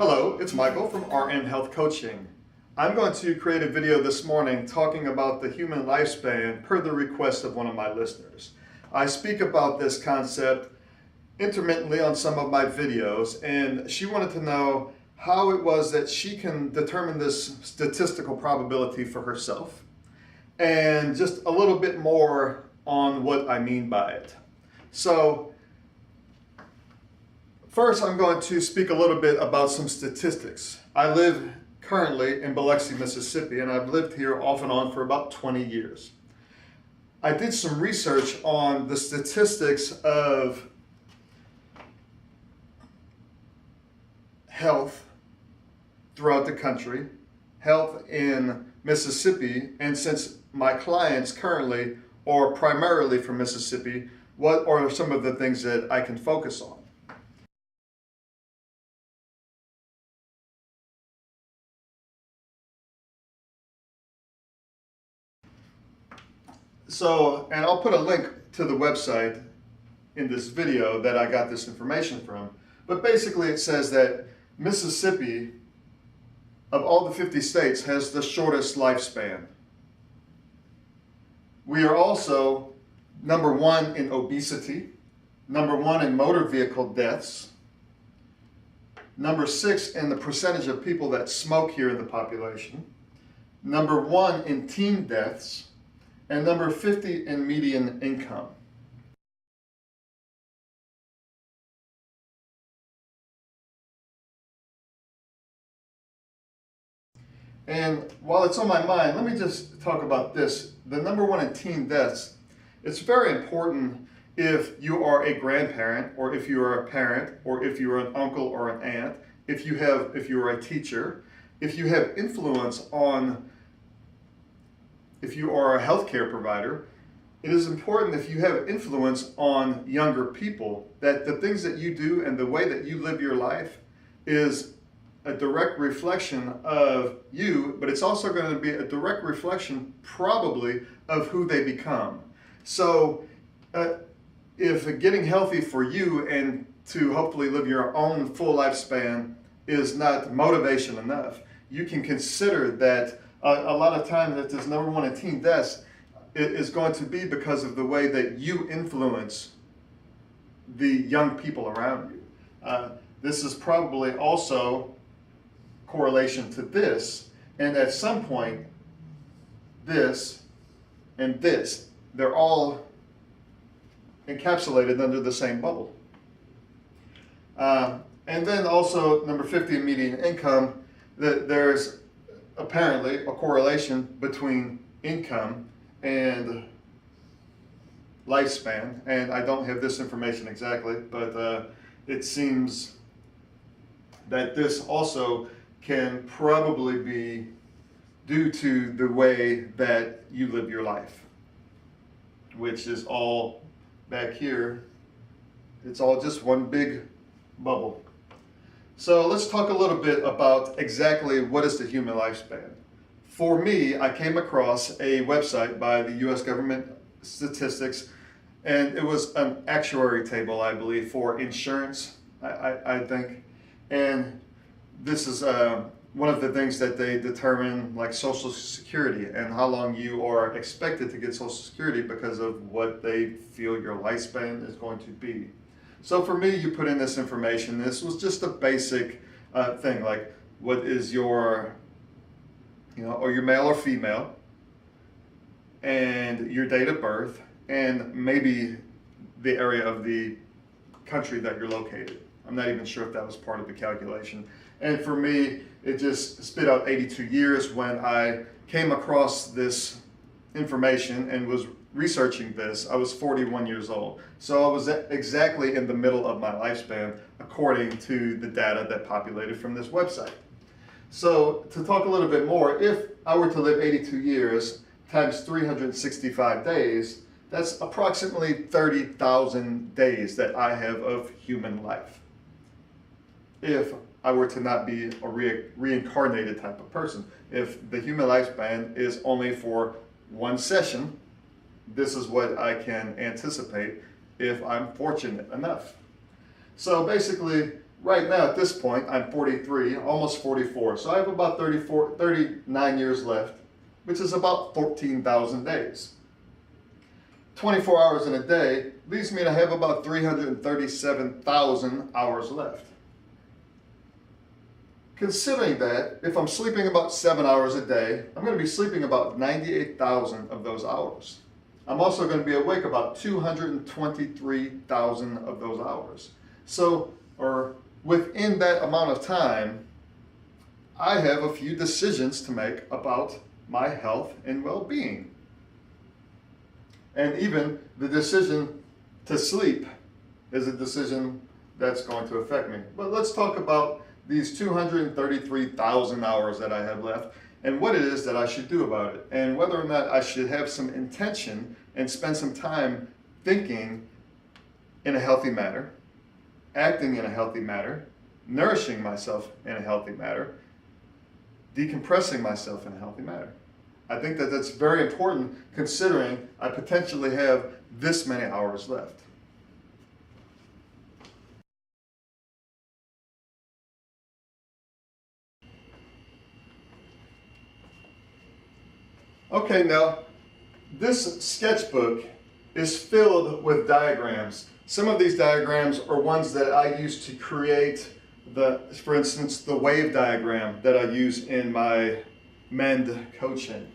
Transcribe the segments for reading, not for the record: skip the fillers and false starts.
Hello, it's Michael from RN Health Coaching. I'm going to create a video this morning talking about the human lifespan per the request of one of my listeners. I speak about this concept intermittently on some of my videos, and she wanted to know how it was that she can determine this statistical probability for herself, and just a little bit more on what I mean by it. So first, I'm going to speak a little bit about some statistics. I live currently in Biloxi, Mississippi, and I've lived here off and on for about 20 years. I did some research on the statistics of health throughout the country, health in Mississippi, and since my clients currently are primarily from Mississippi, what are some of the things that I can focus on? So, and I'll put a link to the website in this video that I got this information from, but basically it says that Mississippi, of all the 50 states, has the shortest lifespan. We are also number one in obesity, number one in motor vehicle deaths, number 6 in the percentage of people that smoke here in the population, number 1 in teen deaths, and number 50 in median income. And while it's on my mind, let me just talk about this. The number 1 in teen deaths, it's very important if you are a grandparent, or if you are a parent, or if you are an uncle or an aunt, if you are a teacher, if you have influence on, if you are a healthcare provider, it is important if you have influence on younger people that the things that you do and the way that you live your life is a direct reflection of you, but it's also going to be a direct reflection probably of who they become. So if getting healthy for you and to hopefully live your own full lifespan is not motivation enough, you can consider that a lot of times that this number 1 in teen deaths is going to be because of the way that you influence the young people around you. This is probably also correlation to this, and at some point this and this, they're all encapsulated under the same bubble. And then also number 50 in median income, there's apparently a correlation between income and lifespan, and I don't have this information exactly, but it seems that this also can probably be due to the way that you live your life, which is all back here. It's all just one big bubble. So let's talk a little bit about exactly what is the human lifespan. For me, I came across a website by the US government statistics, and it was an actuary table, I believe, for insurance, I think. And this is one of the things that they determine, like Social Security and how long you are expected to get Social Security because of what they feel your lifespan is going to be. So for me, you put in this information. This was just a basic thing, like what is your, or your male or female, and your date of birth, and maybe the area of the country that you're located. I'm not even sure if that was part of the calculation. And for me, it just spit out 82 years. When I came across this information and was researching this, I was 41 years old. So I was exactly in the middle of my lifespan according to the data that populated from this website. So to talk a little bit more, if I were to live 82 years times 365 days, that's approximately 30,000 days that I have of human life, if I were to not be a reincarnated type of person. If the human lifespan is only for one session, this is what I can anticipate if I'm fortunate enough. So basically, right now at this point, I'm 43, almost 44. So I have about 39 years left, which is about 14,000 days. 24 hours in a day leaves me to have about 337,000 hours left. Considering that, if I'm sleeping about 7 hours a day, I'm going to be sleeping about 98,000 of those hours. I'm also going to be awake about 223,000 of those hours. So, or within that amount of time, I have a few decisions to make about my health and well-being. And even the decision to sleep is a decision that's going to affect me. But let's talk about these 233,000 hours that I have left and what it is that I should do about it, and whether or not I should have some intention and spend some time thinking in a healthy manner, acting in a healthy manner, nourishing myself in a healthy manner, decompressing myself in a healthy manner. I think that that's very important considering I potentially have this many hours left. Okay, now this sketchbook is filled with diagrams. Some of these diagrams are ones that I use to create for instance, the wave diagram that I use in my m.e.n.d coaching.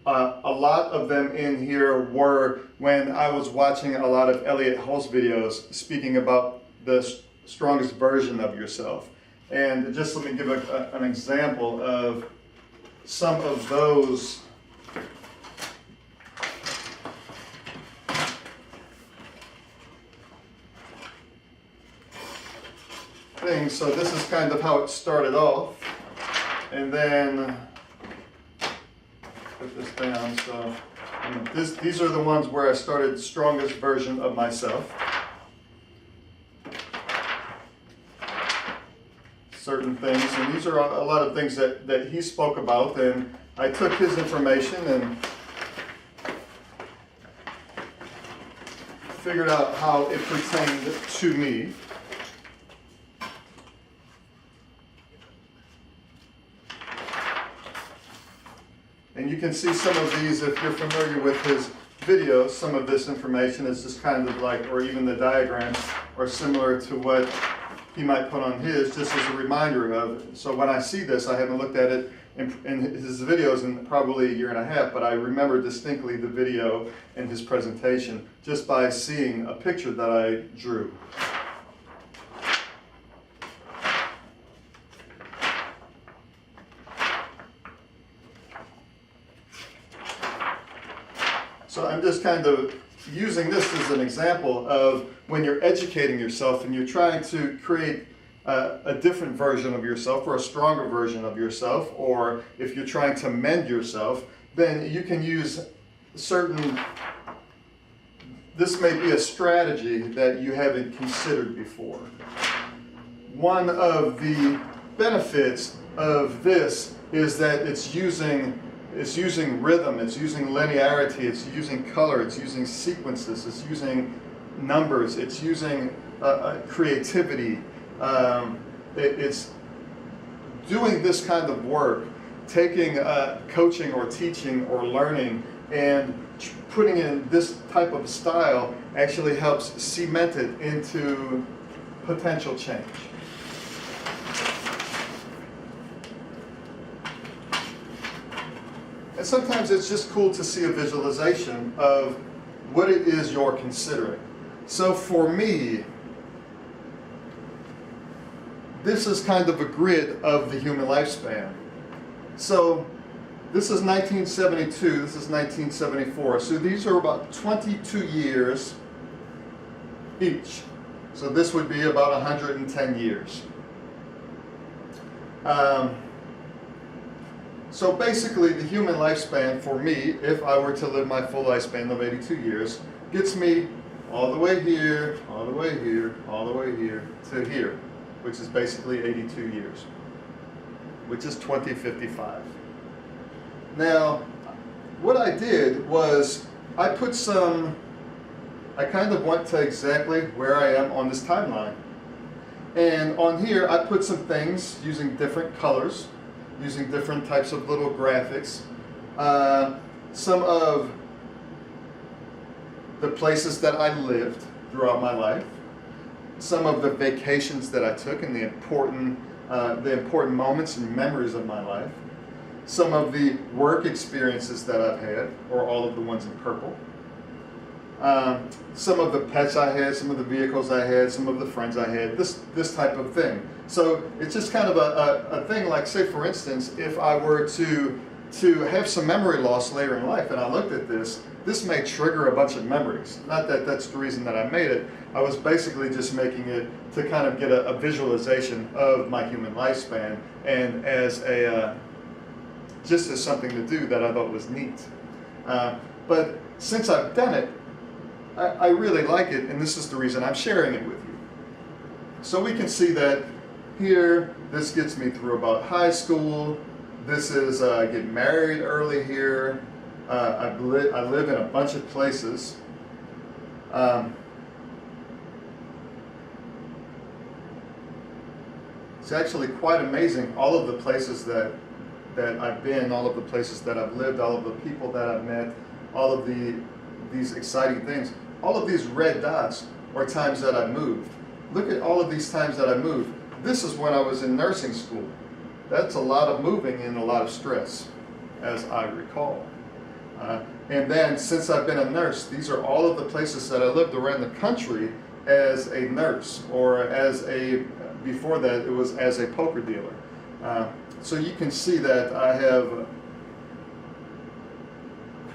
A lot of them in here were when I was watching a lot of Elliot Hulse videos speaking about the strongest version of yourself. And just let me give an example of some of those things. So this is kind of how it started off, and then put this down. So these are the ones where I started strongest version of myself. Certain things, and these are a lot of things that he spoke about, and I took his information and figured out how it pertained to me. And you can see some of these if you're familiar with his videos. Some of this information is just kind of like, or even the diagrams are similar to what he might put on his, just as a reminder of. So when I see this, I haven't looked at it in his videos in probably a year and a half, but I remember distinctly the video and his presentation just by seeing a picture that I drew. So I'm just kind of using this as an example of when you're educating yourself and you're trying to create a different version of yourself or a stronger version of yourself, or if you're trying to mend yourself, then you can use this may be a strategy that you haven't considered before. One of the benefits of this is that it's using rhythm, it's using linearity, it's using color, it's using sequences, it's using numbers, it's using creativity. It's doing this kind of work, taking coaching or teaching or learning and putting in this type of style actually helps cement it into potential change. And sometimes it's just cool to see a visualization of what it is you're considering. So for me, this is kind of a grid of the human lifespan. So this is 1972, this is 1974. So these are about 22 years each. So this would be about 110 years. So basically the human lifespan for me, if I were to live my full lifespan of 82 years, gets me all the way here, all the way here, all the way here to here, which is basically 82 years, which is 2055. Now, what I did was I kind of went to exactly where I am on this timeline. And on here, I put some things using different colors, using different types of little graphics. Some of the places that I lived throughout my life, some of the vacations that I took and the important moments and memories of my life, some of the work experiences that I've had, or all of the ones in purple, some of the pets I had, some of the vehicles I had, some of the friends I had, this type of thing. So it's just kind of a thing like, say for instance, if I were to have some memory loss later in life and I looked at this may trigger a bunch of memories. Not that that's the reason that I made it. I was basically just making it to kind of get a visualization of my human lifespan, and as just as something to do that I thought was neat. But since I've done it, I really like it, and this is the reason I'm sharing it with you. So we can see that here, this gets me through about high school. This is getting married early here. I live in a bunch of places. It's actually quite amazing, all of the places that I've been, all of the places that I've lived, all of the people that I've met, all of these exciting things. All of these red dots are times that I've moved. Look at all of these times that I moved. This is when I was in nursing school. That's a lot of moving and a lot of stress, as I recall. And then since I've been a nurse, these are all of the places that I lived around the country as a nurse, or before that it was as a poker dealer. So you can see that I have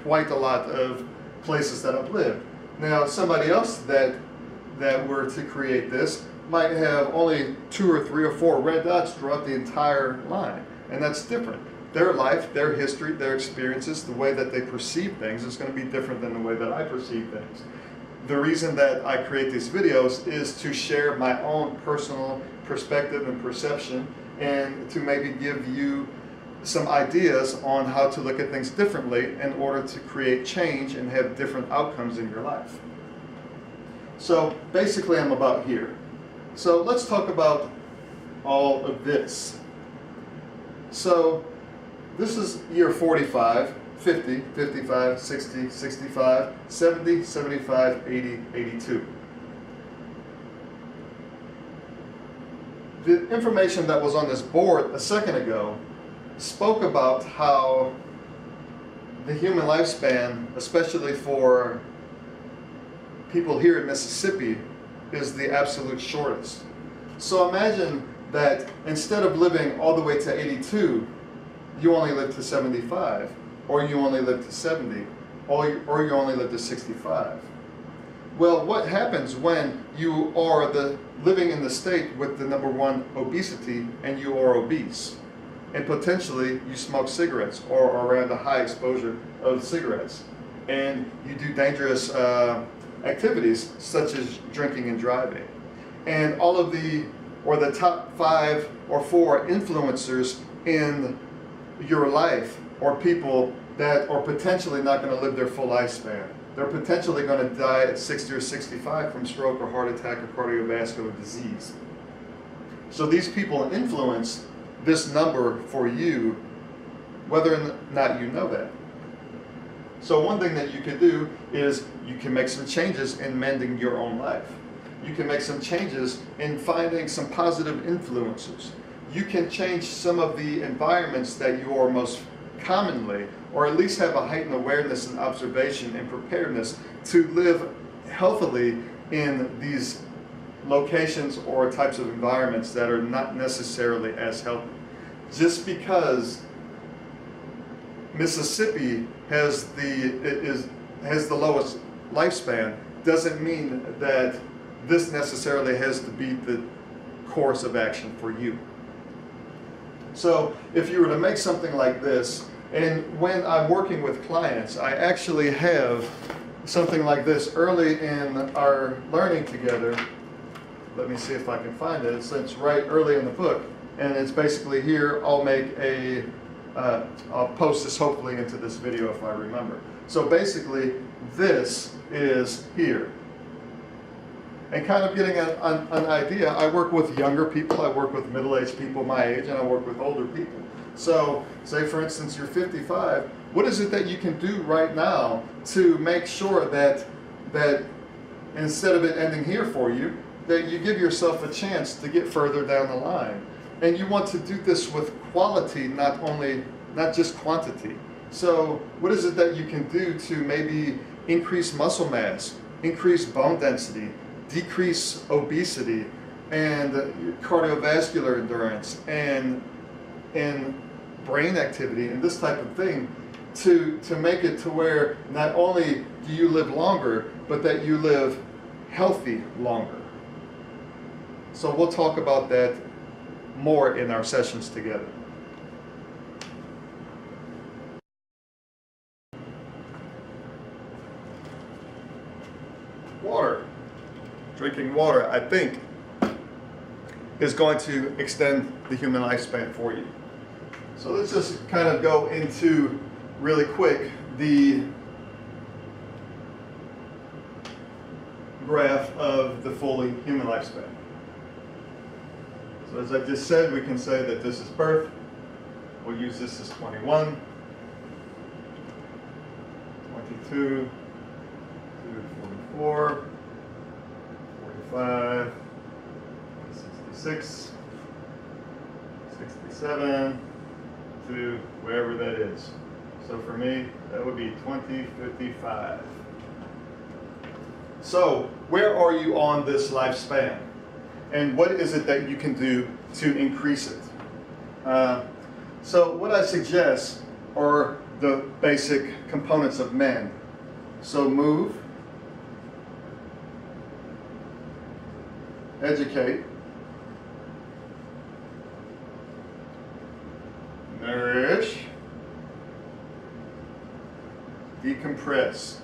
quite a lot of places that I've lived. Now somebody else that were to create this might have only 2 or 3 or 4 red dots throughout the entire line, and that's different. Their life, their history, their experiences, the way that they perceive things is going to be different than the way that I perceive things. The reason that I create these videos is to share my own personal perspective and perception, and to maybe give you some ideas on how to look at things differently in order to create change and have different outcomes in your life. So basically I'm about here. So let's talk about all of this. So this is year 45, 50, 55, 60, 65, 70, 75, 80, 82. The information that was on this board a second ago spoke about how the human lifespan, especially for people here in Mississippi, is the absolute shortest. So imagine that instead of living all the way to 82, you only live to 75, or you only live to 70, or you only live to 65. Well, what happens when you are living in the state with the #1 obesity, and you are obese, and potentially you smoke cigarettes or are around a high exposure of cigarettes, and you do dangerous activities such as drinking and driving, and all of the top 5 or 4 influencers in your life, or people that are potentially not going to live their full lifespan. They're potentially going to die at 60 or 65 from stroke or heart attack or cardiovascular disease. So these people influence this number for you, whether or not you know that. So one thing that you could do is you can make some changes in mending your own life. You can make some changes in finding some positive influencers. You can change some of the environments that you are most commonly, or at least have a heightened awareness and observation and preparedness to live healthily in these locations or types of environments that are not necessarily as healthy. Just because Mississippi has the lowest lifespan doesn't mean that this necessarily has to be the course of action for you. So if you were to make something like this, and when I'm working with clients, I actually have something like this early in our learning together. Let me see if I can find it. It's right early in the book, and it's basically here. I'll post this hopefully into this video if I remember. So basically, this is here. And kind of getting an idea, I work with younger people, I work with middle-aged people my age, and I work with older people. So, say for instance you're 55, what is it that you can do right now to make sure that instead of it ending here for you, that you give yourself a chance to get further down the line? And you want to do this with quality, not just quantity. So what is it that you can do to maybe increase muscle mass, increase bone density, decrease obesity, and cardiovascular endurance, and brain activity, and this type of thing, to make it to where not only do you live longer, but that you live healthy longer. So we'll talk about that more in our sessions together. Water. Drinking water, I think, is going to extend the human lifespan for you. So let's just kind of go into, really quick, the graph of the fully human lifespan. So as I just said, we can say that this is birth. We'll use this as 21, 22, 44, 45, 66, 67, to wherever that is. So for me, that would be 2055. So where are you on this lifespan? And what is it that you can do to increase it? So what I suggest are the basic components of m.e.n.d. So move, educate, nourish, decompress.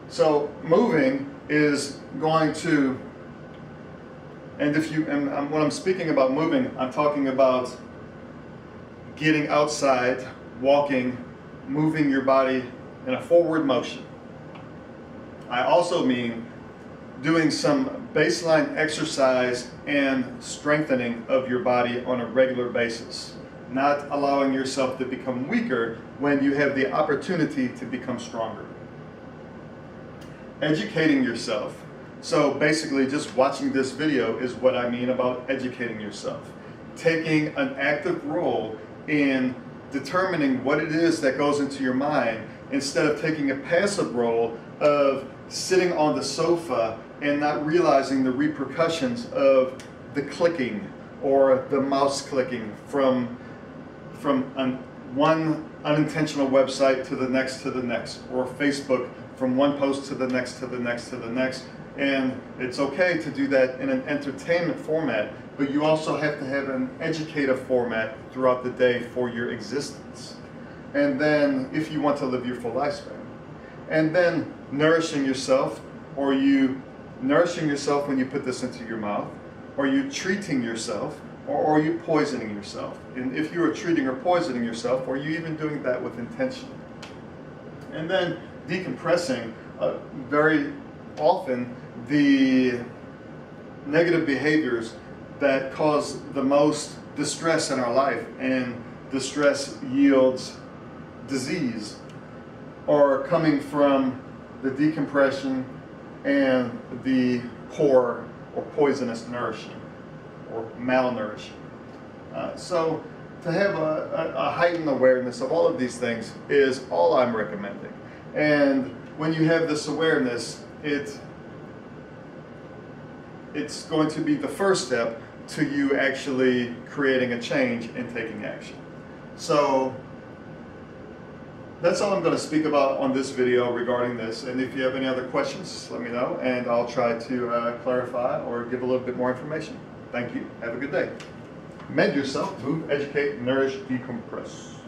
So moving is going to, and when I'm speaking about moving, I'm talking about getting outside, walking, moving your body in a forward motion. I also mean doing some baseline exercise and strengthening of your body on a regular basis, not allowing yourself to become weaker when you have the opportunity to become stronger. Educating yourself. So basically just watching this video is what I mean about educating yourself. Taking an active role in determining what it is that goes into your mind, instead of taking a passive role of sitting on the sofa and not realizing the repercussions of the clicking or the mouse clicking from one unintentional website to the next, or Facebook from one post to the next, to the next, to the next. And it's okay to do that in an entertainment format, but you also have to have an educative format throughout the day for your existence. And then if you want to live your full lifespan. And then nourishing yourself, or you nourishing yourself when you put this into your mouth, or you treating yourself, or are you poisoning yourself? And if you are treating or poisoning yourself, are you even doing that with intention? And then decompressing, very often the negative behaviors that cause the most distress in our life, and distress yields disease, are coming from the decompression and the poor or poisonous nourishing or malnourishing. So to have a heightened awareness of all of these things is all I'm recommending. And when you have this awareness, it's going to be the first step to you actually creating a change and taking action. So that's all I'm going to speak about on this video regarding this. And if you have any other questions, let me know, and I'll try to clarify or give a little bit more information. Thank you. Have a good day. Mend yourself, move, educate, nourish, decompress.